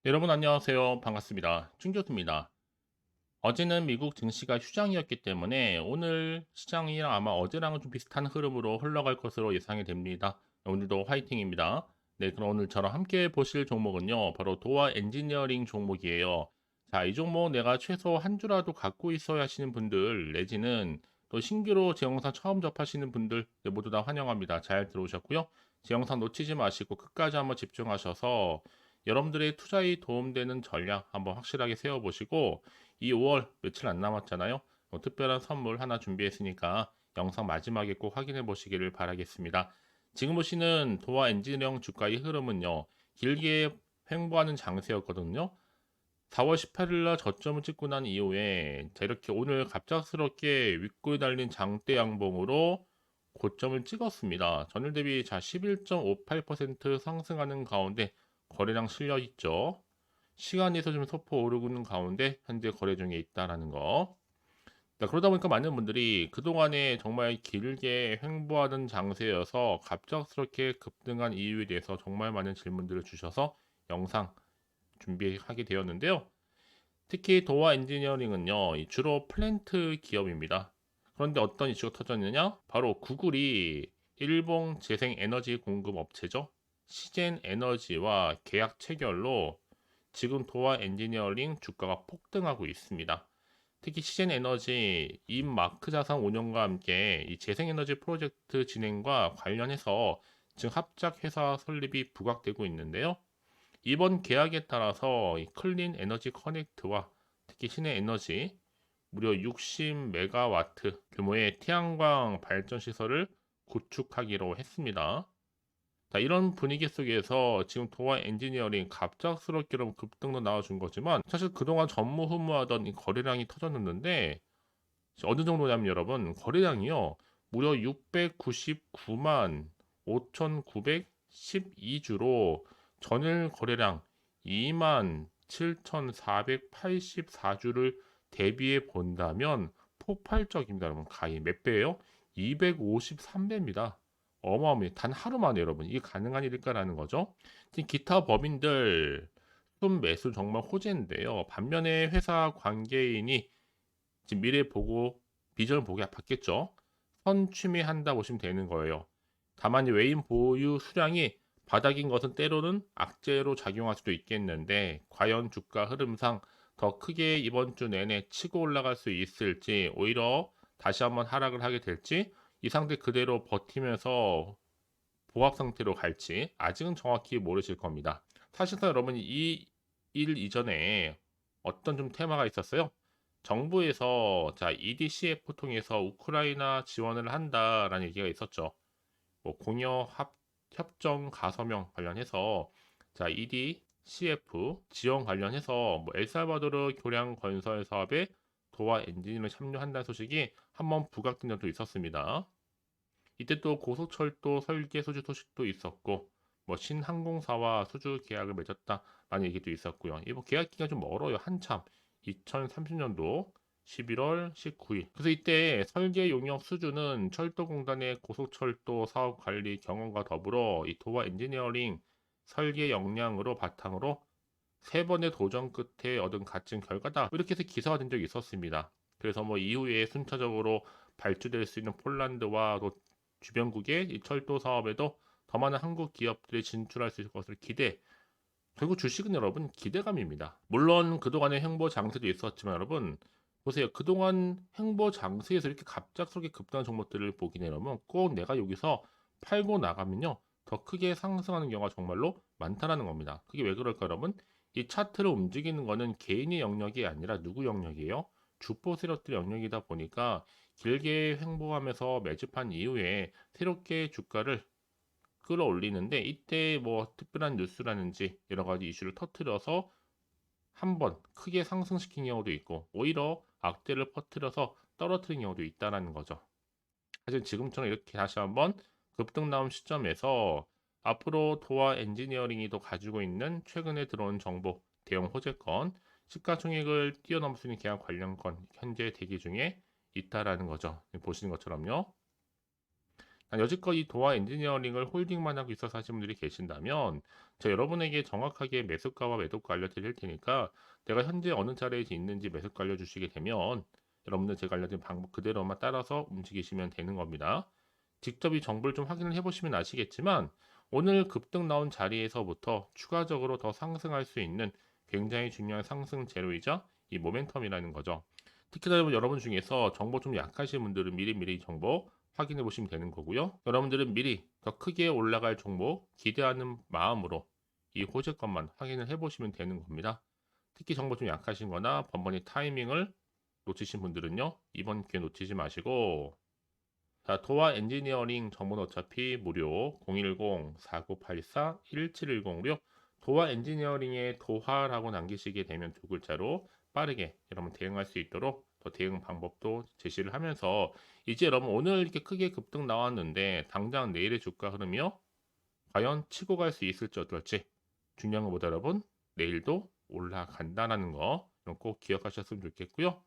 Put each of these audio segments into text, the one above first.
네, 여러분 안녕하세요. 반갑습니다. 충교수입니다. 어제는 미국 증시가 휴장이었기 때문에 오늘 시장이랑 아마 어제랑은 좀 비슷한 흐름으로 흘러갈 것으로 예상이 됩니다. 오늘도 화이팅입니다. 네, 그럼 오늘 저랑 함께 보실 종목은요. 바로 도어 엔지니어링 종목이에요. 자, 이 종목 내가 최소 한 주라도 갖고 있어야 하시는 분들 내지는 또 신규로 제 영상 처음 접하시는 분들 네, 모두 다 환영합니다. 잘 들어오셨고요. 제 영상 놓치지 마시고 끝까지 한번 집중하셔서 여러분들의 투자에 도움되는 전략 한번 확실하게 세워보시고 이 5월 며칠 안 남았잖아요. 특별한 선물 하나 준비했으니까 영상 마지막에 꼭 확인해 보시기를 바라겠습니다. 지금 보시는 도화 엔지니어링 주가의 흐름은요. 길게 횡보하는 장세였거든요. 4월 18일 날 저점을 찍고 난 이후에 자 이렇게 오늘 갑작스럽게 윗골 달린 장대 양봉으로 고점을 찍었습니다. 전일 대비 자 11.58% 상승하는 가운데 거래량 실려 있죠. 시간에서 좀 소폭 오르고 있는 가운데 현재 거래 중에 있다라는 거. 자, 그러다 보니까 많은 분들이 그동안에 정말 길게 횡보하던 장세여서 갑작스럽게 급등한 이유에 대해서 정말 많은 질문들을 주셔서 영상 준비하게 되었는데요. 특히 도화 엔지니어링은요, 주로 플랜트 기업입니다. 그런데 어떤 이슈가 터졌느냐? 바로 구글이 일본 재생 에너지 공급 업체죠. 시젠 에너지와 계약 체결로 지금 도화 엔지니어링 주가가 폭등하고 있습니다. 특히 시젠 에너지 임 마크 자산 운영과 함께 이 재생에너지 프로젝트 진행과 관련해서 지금 합작 회사 설립이 부각되고 있는데요. 이번 계약에 따라서 이 클린 에너지 커넥트와 특히 신의 에너지 무려 60메가와트 규모의 태양광 발전 시설을 구축하기로 했습니다. 자, 이런 분위기 속에서 지금 도화 엔지니어링 갑작스럽게 급등도 나와준 거지만 사실 그동안 전무후무하던 이 거래량이 터졌는데 어느 정도냐면 여러분 거래량이요 무려 699만 5,912주로 전일 거래량 2만 7,484주를 대비해 본다면 폭발적입니다. 여러분 가히 몇 배예요? 253배입니다. 어마어마해. 단 하루 만에 여러분 이게 가능한 일일까라는 거죠. 지금 기타 법인들 순 매수 정말 호재인데요. 반면에 회사 관계인이 지금 미래 보고 비전을 보게 받겠죠. 선취매한다 보시면 되는 거예요. 다만 외인 보유 수량이 바닥인 것은 때로는 악재로 작용할 수도 있겠는데 과연 주가 흐름상 더 크게 이번 주 내내 치고 올라갈 수 있을지 오히려 다시 한번 하락을 하게 될지 이 상태 그대로 버티면서 보합 상태로 갈지 아직은 정확히 모르실 겁니다. 사실상 여러분 이 일 이전에 어떤 좀 테마가 있었어요. 정부에서 자 EDCF 통해서 우크라이나 지원을 한다라는 얘기가 있었죠. 뭐 공여 협정 가서명 관련해서 자 EDCF 지원 관련해서 뭐 엘살바도르 교량 건설 사업에 도와 엔진을 참여한다는 소식이 한번 부각된 적도 있었습니다. 이때 또 고속철도 설계 수주 소식도 있었고 뭐 신항공사와 수주 계약을 맺었다라는 얘기도 있었고요. 이거 계약 기간 좀 멀어요. 한참 2030년도 11월 19일. 그래서 이때 설계 용역 수주는 철도공단의 고속철도 사업 관리 경험과 더불어 이 도화 엔지니어링 설계 역량으로 바탕으로 세 번의 도전 끝에 얻은 값진 결과다. 이렇게 해서 기사가 된 적이 있었습니다. 그래서 뭐 이후에 순차적으로 발주될 수 있는 폴란드와 또 주변국의 이 철도 사업에도 더 많은 한국 기업들이 진출할 수 있을 것을 기대. 결국 주식은 여러분 기대감입니다. 물론 그동안의 횡보 장세도 있었지만 여러분 보세요. 그동안 횡보 장세에서 이렇게 갑작스럽게 급등한 종목들을 보게 되면 꼭 내가 여기서 팔고 나가면요. 더 크게 상승하는 경우가 정말로 많다라는 겁니다. 그게 왜 그럴까 여러분? 이 차트를 움직이는 거는 개인의 영역이 아니라 누구 영역이에요? 주포 세력들의 영역이다 보니까 길게 횡보하면서 매집한 이후에 새롭게 주가를 끌어올리는데 이때 뭐 특별한 뉴스라든지 여러 가지 이슈를 터트려서 한번 크게 상승시킨 경우도 있고 오히려 악재를 퍼뜨려서 떨어뜨린 경우도 있다는 거죠. 사실 지금처럼 이렇게 다시 한번 급등 나온 시점에서 앞으로 도화 엔지니어링이 더 가지고 있는 최근에 들어온 정보 대형 호재건 시가총액을 뛰어넘을 수 있는 계약 관련 건 현재 대기 중에 있다라는 거죠. 보시는 것처럼요. 여지껏 이 도화 엔지니어링을 홀딩만 하고 있어서 하신 분들이 계신다면 제가 여러분에게 정확하게 매수가와 매도가 알려드릴 테니까 내가 현재 어느 자리에 있는지 매수가 알려주시게 되면 여러분들 제가 알려드린 방법 그대로만 따라서 움직이시면 되는 겁니다. 직접 이 정보를 좀 확인을 해보시면 아시겠지만 오늘 급등 나온 자리에서부터 추가적으로 더 상승할 수 있는 굉장히 중요한 상승 재료이자 이 모멘텀이라는 거죠. 특히나 여러분 중에서 정보 좀 약하신 분들은 미리미리 정보 확인해 보시면 되는 거고요. 여러분들은 미리 더 크게 올라갈 종목 기대하는 마음으로 이 호재권만 확인을 해 보시면 되는 겁니다. 특히 정보 좀 약하신 거나 번번이 타이밍을 놓치신 분들은요. 이번 기회 놓치지 마시고 자, 도화 엔지니어링 정보는 어차피 무료 010-4984-1710으로 도화 엔지니어링의 도화라고 남기시게 되면 두 글자로 빠르게 여러분 대응할 수 있도록 더 대응 방법도 제시를 하면서 이제 여러분 오늘 이렇게 크게 급등 나왔는데 당장 내일의 주가 흐름이요? 과연 치고 갈 수 있을지 어떨지 중요한 것보다 여러분 내일도 올라간다는 거 꼭 기억하셨으면 좋겠고요.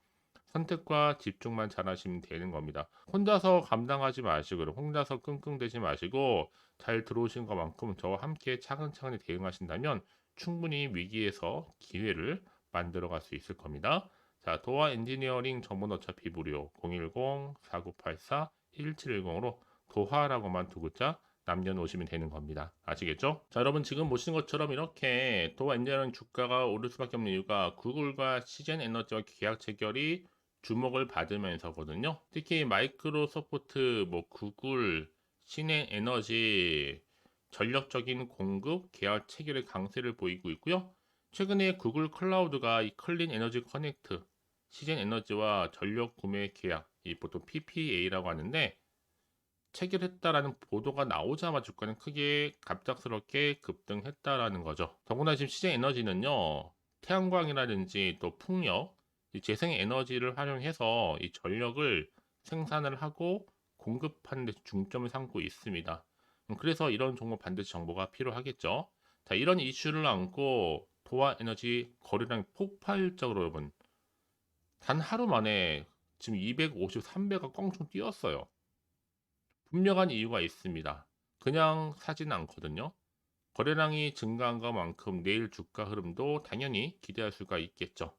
선택과 집중만 잘하시면 되는 겁니다. 혼자서 감당하지 마시고 혼자서 끙끙대지 마시고 잘 들어오신 것만큼 저와 함께 차근차근히 대응하신다면 충분히 위기에서 기회를 만들어 갈 수 있을 겁니다. 자, 도화 엔지니어링 정보는 어차피 무료 010-4984-1710으로 도화라고만 두 글자 남겨놓으시면 되는 겁니다. 아시겠죠? 자, 여러분 지금 보시는 것처럼 이렇게 도화 엔지니어링 주가가 오를 수밖에 없는 이유가 구글과 시젠 에너지와 계약 체결이 주목을 받으면서거든요. 특히 마이크로소프트, 구글, 신행 에너지 전력적인 공급 계약 체결의 강세를 보이고 있고요. 최근에 구글 클라우드가 이 클린 에너지 커넥트, 시젠 에너지와 전력 구매 계약, 이 보통 PPA라고 하는데 체결했다라는 보도가 나오자마자 주가는 크게 갑작스럽게 급등했다라는 거죠. 더구나 지금 시장 에너지는요, 태양광이라든지 또 풍력, 이 재생 에너지를 활용해서 이 전력을 생산을 하고 공급하는 데 중점을 삼고 있습니다. 그래서 이런 종목 반드시 정보가 필요하겠죠. 자, 이런 이슈를 안고 도화 에너지 거래량이 폭발적으로 여러분 단 하루 만에 지금 250, 300가 껑충 뛰었어요. 분명한 이유가 있습니다. 그냥 사지는 않거든요. 거래량이 증가한 것만큼 내일 주가 흐름도 당연히 기대할 수가 있겠죠.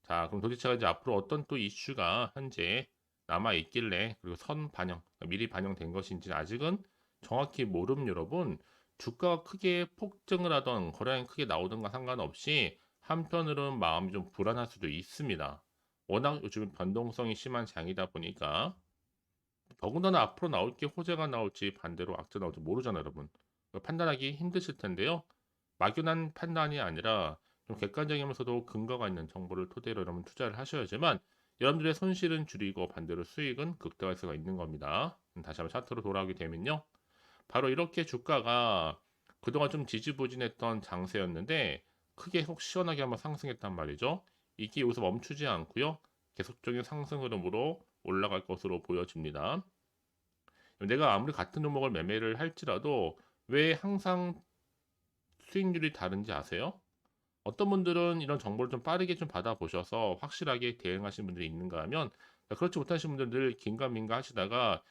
자, 그럼 도대체가 이제 앞으로 어떤 또 이슈가 현재 남아 있길래 그리고 선 반영, 미리 반영된 것인지 아직은 정확히 모름 여러분. 주가가 크게 폭증을 하던 거래량이 크게 나오던가 상관없이 한편으로는 마음이 좀 불안할 수도 있습니다. 워낙 요즘 변동성이 심한 장이다 보니까 더군다나 앞으로 나올 게 호재가 나올지 반대로 악재 나올지 모르잖아요, 여러분. 판단하기 힘드실 텐데요. 막연한 판단이 아니라 좀 객관적이면서도 근거가 있는 정보를 토대로 여러분 투자를 하셔야지만 여러분들의 손실은 줄이고 반대로 수익은 극대화할 수가 있는 겁니다. 다시 한번 차트로 돌아오게 되면요. 바로 이렇게 주가가 그동안 좀 지지부진했던 장세였는데 크게 속 시원하게 한번 상승했단 말이죠. 이게 여기서 멈추지 않고요. 계속적인 상승 흐름으로 올라갈 것으로 보여집니다. 내가 아무리 같은 종목을 매매를 할지라도 왜 항상 수익률이 다른지 아세요? 어떤 분들은 이런 정보를 좀 빠르게 좀 받아보셔서 확실하게 대응하시는 분들이 있는가 하면 그렇지 못하신 분들은 늘 긴가민가 하시다가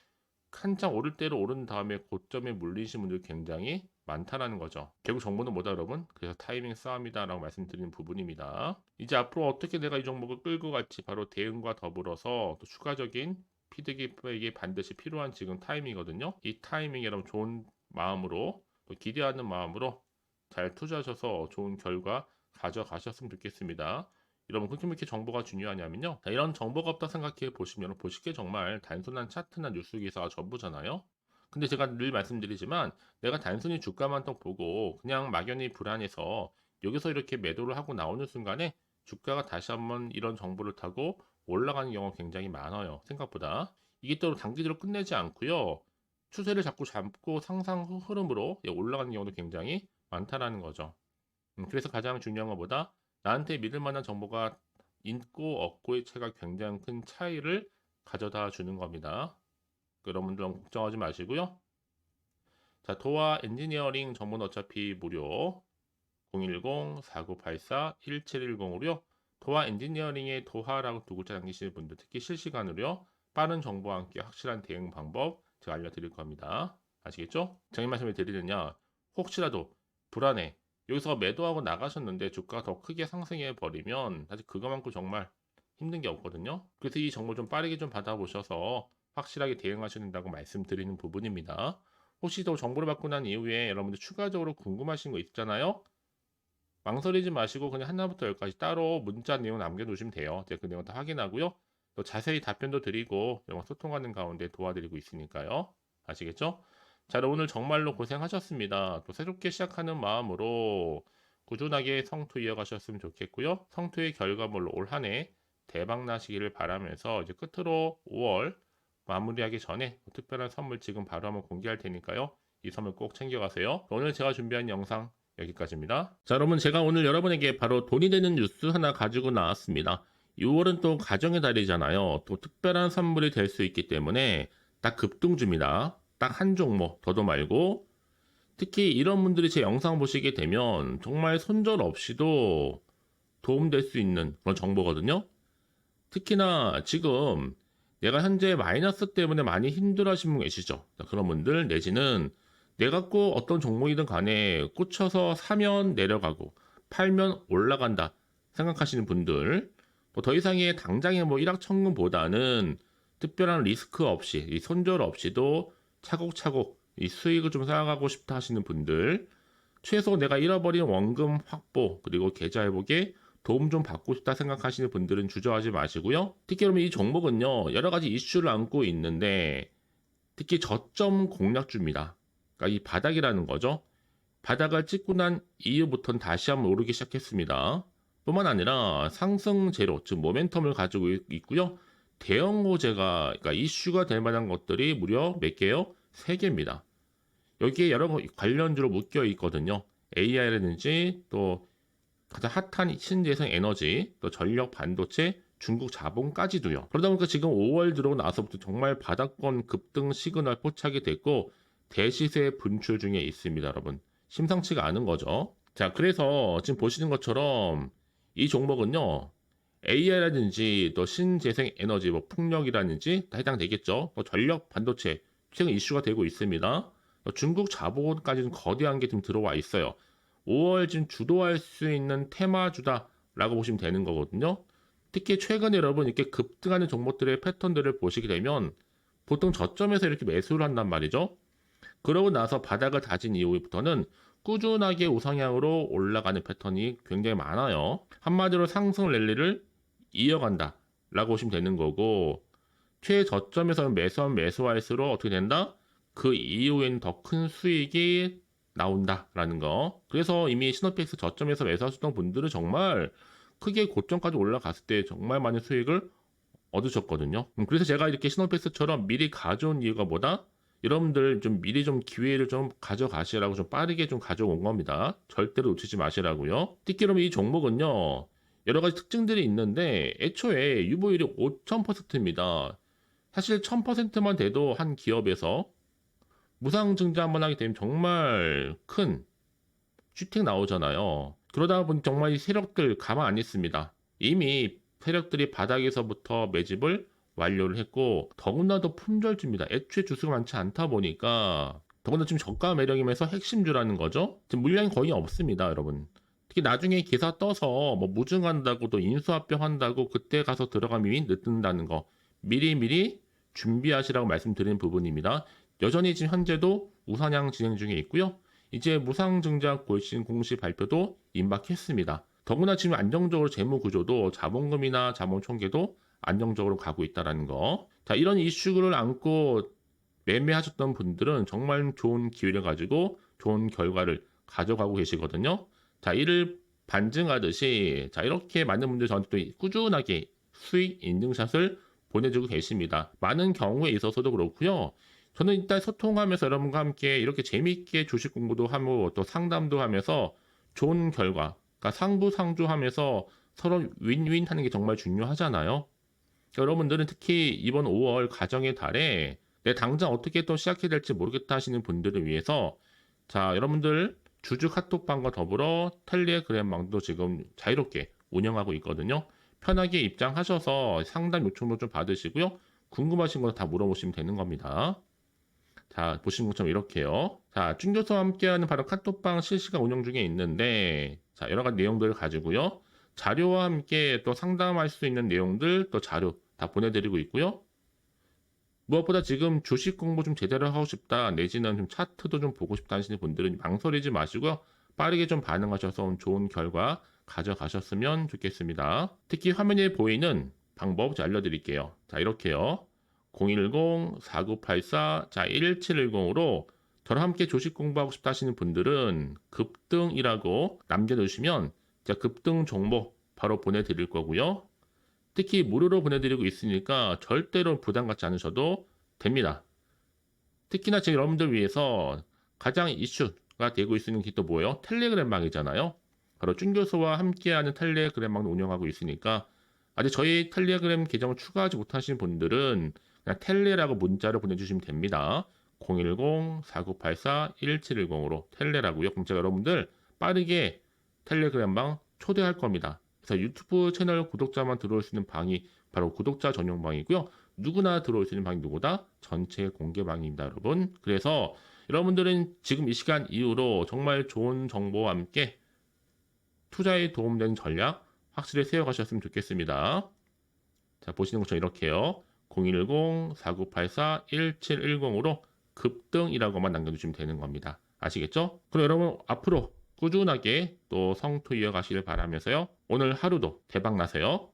한창 오를 대로 오른 다음에 고점에 물리신 분들이 굉장히 많다라는 거죠. 결국 정보는 뭐다 여러분? 그래서 타이밍 싸움이다라고 말씀드리는 부분입니다. 이제 앞으로 어떻게 내가 이 종목을 끌고 갈지 바로 대응과 더불어서 또 추가적인 피드백이 반드시 필요한 지금 타이밍이거든요. 이 타이밍에 여러분 좋은 마음으로 또 기대하는 마음으로 잘 투자하셔서 좋은 결과 가져가셨으면 좋겠습니다. 여러분 그렇게 정보가 중요하냐면요. 자, 이런 정보가 없다 생각해 보시면 보실 게 정말 단순한 차트나 뉴스 기사가 전부잖아요. 근데 제가 늘 말씀드리지만 내가 단순히 주가만 딱 보고 그냥 막연히 불안해서 여기서 이렇게 매도를 하고 나오는 순간에 주가가 다시 한번 이런 정보를 타고 올라가는 경우가 굉장히 많아요. 생각보다. 이게 또 단기적으로 끝내지 않고요. 추세를 자꾸 잡고 상상 흐름으로 올라가는 경우도 굉장히 많다라는 거죠. 그래서 가장 중요한 것보다 나한테 믿을 만한 정보가 있고 없고의 차이가 굉장히 큰 차이를 가져다 주는 겁니다. 여러분들 너무 걱정하지 마시고요. 자, 도화 엔지니어링 정보는 어차피 무료 010-4984-1710으로요. 도화 엔지니어링의 도화라고 두 글자 남기시는 분들 특히 실시간으로요. 빠른 정보와 함께 확실한 대응 방법 제가 알려드릴 겁니다. 아시겠죠? 제가 이 말씀을 드리느냐, 혹시라도 불안해, 여기서 매도하고 나가셨는데 주가가 더 크게 상승해 버리면 사실 그거만큼 정말 힘든 게 없거든요. 그래서 이 정보 좀 빠르게 좀 받아보셔서 확실하게 대응하셔야 된다고 말씀드리는 부분입니다. 혹시 또 정보를 받고 난 이후에 여러분들 추가적으로 궁금하신 거 있잖아요. 망설이지 마시고 그냥 하나부터 열까지 따로 문자 내용 남겨두시면 돼요. 제가 그 내용 다 확인하고요. 또 자세히 답변도 드리고 여러분 소통하는 가운데 도와드리고 있으니까요. 아시겠죠? 자, 오늘 정말로 고생하셨습니다. 또 새롭게 시작하는 마음으로 꾸준하게 성투 이어가셨으면 좋겠고요. 성투의 결과물로 올 한 해 대박 나시기를 바라면서 이제 끝으로 5월 마무리하기 전에 특별한 선물 지금 바로 한번 공개할 테니까요. 이 선물 꼭 챙겨가세요. 오늘 제가 준비한 영상 여기까지입니다. 자, 여러분, 제가 오늘 여러분에게 바로 돈이 되는 뉴스 하나 가지고 나왔습니다. 6월은 또 가정의 달이잖아요. 또 특별한 선물이 될 수 있기 때문에 딱 급등주입니다. 딱 한 종목, 더도 말고. 특히 이런 분들이 제 영상 보시게 되면 정말 손절 없이도 도움될 수 있는 그런 정보거든요. 특히나 지금 내가 현재 마이너스 때문에 많이 힘들어하시는 분 계시죠? 그런 분들 내지는 내가 꼭 어떤 종목이든 간에 꽂혀서 사면 내려가고 팔면 올라간다 생각하시는 분들, 또 더 이상의 당장의 뭐 일확천금보다는 특별한 리스크 없이 이 손절 없이도 차곡차곡 이 수익을 좀 쌓아가고 싶다 하시는 분들, 최소 내가 잃어버린 원금 확보 그리고 계좌 회복에 도움 좀 받고 싶다 생각하시는 분들은 주저하지 마시고요. 특히 여러분 이 종목은요, 여러 가지 이슈를 안고 있는데 특히 저점 공략주입니다. 그러니까 이 바닥이라는 거죠. 바닥을 찍고 난 이후부터는 다시 한번 오르기 시작했습니다. 뿐만 아니라 상승 제로, 즉 모멘텀을 가지고 있고요. 대형 호재가, 그러니까 이슈가 될 만한 것들이 무려 몇 개요? 3개입니다. 여기에 여러 관련주로 묶여 있거든요. AI라든지 또 가장 핫한 신재생 에너지, 또 전력 반도체, 중국 자본까지도요. 그러다 보니까 지금 5월 들어오고 나서부터 정말 바닥권 급등 시그널 포착이 됐고 대시세 분출 중에 있습니다, 여러분. 심상치가 않은 거죠. 자, 그래서 지금 보시는 것처럼 이 종목은요, AI라든지 또 신재생 에너지, 뭐 풍력이라든지 다 해당되겠죠. 또 전력 반도체 최근 이슈가 되고 있습니다. 중국 자본까지는 거대한 게 좀 들어와 있어요. 5월 지금 주도할 수 있는 테마주다라고 보시면 되는 거거든요. 특히 최근에 여러분 이렇게 급등하는 종목들의 패턴들을 보시게 되면 보통 저점에서 이렇게 매수를 한단 말이죠. 그러고 나서 바닥을 다진 이후부터는 꾸준하게 우상향으로 올라가는 패턴이 굉장히 많아요. 한마디로 상승 랠리를 이어간다 라고 보시면 되는 거고, 최저점에서는 매수하면 매수할수록 어떻게 된다? 그 이후에는 더 큰 수익이 나온다라는 거. 그래서 이미 시노펙스 저점에서 매수하셨던 분들은 정말 크게 고점까지 올라갔을 때 정말 많은 수익을 얻으셨거든요. 그래서 제가 이렇게 시노펙스처럼 미리 가져온 이유가 뭐다? 여러분들 좀 미리 좀 기회를 좀 가져가시라고 좀 빠르게 좀 가져온 겁니다. 절대로 놓치지 마시라고요. 특히 여러분 이 종목은요, 여러 가지 특징들이 있는데 애초에 유보율이 5000%입니다. 사실 1000%만 돼도 한 기업에서 무상증자 한번 하게 되면 정말 큰 슈팅 나오잖아요. 그러다 보니 정말 이 세력들 가만 안 있습니다. 이미 세력들이 바닥에서부터 매집을 완료를 했고 더군다나 품절주입니다. 애초에 주수가 많지 않다 보니까 더군다나 지금 저가 매력이면서 핵심주라는 거죠. 지금 물량이 거의 없습니다, 여러분. 특히 나중에 기사 떠서 뭐 무증한다고 또 인수합병한다고 그때 가서 들어가면 이미 늦는다는 거 미리미리 준비하시라고 말씀드리는 부분입니다. 여전히 지금 현재도 우상향 진행 중에 있고요. 이제 무상증자 골신 공시 발표도 임박했습니다. 더구나 지금 안정적으로 재무 구조도 자본금이나 자본 총계도 안정적으로 가고 있다는 거. 자, 이런 이슈를 안고 매매하셨던 분들은 정말 좋은 기회를 가지고 좋은 결과를 가져가고 계시거든요. 자, 이를 반증하듯이 자, 이렇게 많은 분들이 저한테 또 꾸준하게 수익 인증샷을 보내주고 계십니다. 많은 경우에 있어서도 그렇고요. 저는 일단 소통하면서 여러분과 함께 이렇게 재미있게 주식 공부도 하고 또 상담도 하면서 좋은 결과, 그러니까 상부상조하면서 서로 윈윈 하는 게 정말 중요하잖아요. 여러분들은 특히 이번 5월 가정의 달에 내 당장 어떻게 또 시작해야 될지 모르겠다 하시는 분들을 위해서 자, 여러분들 주주 카톡방과 더불어 텔레그램방도 지금 자유롭게 운영하고 있거든요. 편하게 입장하셔서 상담 요청도 좀 받으시고요. 궁금하신 거 다 물어보시면 되는 겁니다. 자, 보시는 것처럼 이렇게요. 자, 준교수와 함께하는 바로 카톡방 실시간 운영 중에 있는데, 자, 여러 가지 내용들을 가지고요. 자료와 함께 또 상담할 수 있는 내용들, 또 자료 다 보내드리고 있고요. 무엇보다 지금 주식 공부 좀 제대로 하고 싶다, 내지는 좀 차트도 좀 보고 싶다 하시는 분들은 망설이지 마시고요. 빠르게 좀 반응하셔서 좋은 결과 가져가셨으면 좋겠습니다. 특히 화면에 보이는 방법 알려드릴게요. 자, 이렇게요. 010-4984, 자, 1710으로 저랑 함께 주식 공부하고 싶다 하시는 분들은 급등이라고 남겨두시면 제가 급등 정보 바로 보내드릴 거고요. 특히 무료로 보내드리고 있으니까 절대로 부담 갖지 않으셔도 됩니다. 특히나 지금 여러분들 위해서 가장 이슈가 되고 있는 게 또 뭐예요? 텔레그램방이잖아요. 바로 준교수와 함께하는 텔레그램방을 운영하고 있으니까 아직 저희 텔레그램 계정을 추가하지 못하신 분들은 그냥 텔레라고 문자를 보내주시면 됩니다. 010-4984-1710으로 텔레라고요. 그럼 제가 여러분들 빠르게 텔레그램방 초대할 겁니다. 그래서 유튜브 채널 구독자만 들어올 수 있는 방이 바로 구독자 전용 방이고요. 누구나 들어올 수 있는 방이 누구다? 전체 공개 방입니다, 여러분. 그래서 여러분들은 지금 이 시간 이후로 정말 좋은 정보와 함께 투자에 도움되는 전략 확실히 세워가셨으면 좋겠습니다. 자, 보시는 것처럼 이렇게요. 010-4984-1710으로 급등이라고만 남겨주시면 되는 겁니다. 아시겠죠? 그럼 여러분 앞으로 꾸준하게 또 성투 이어가시길 바라면서요. 오늘 하루도 대박 나세요.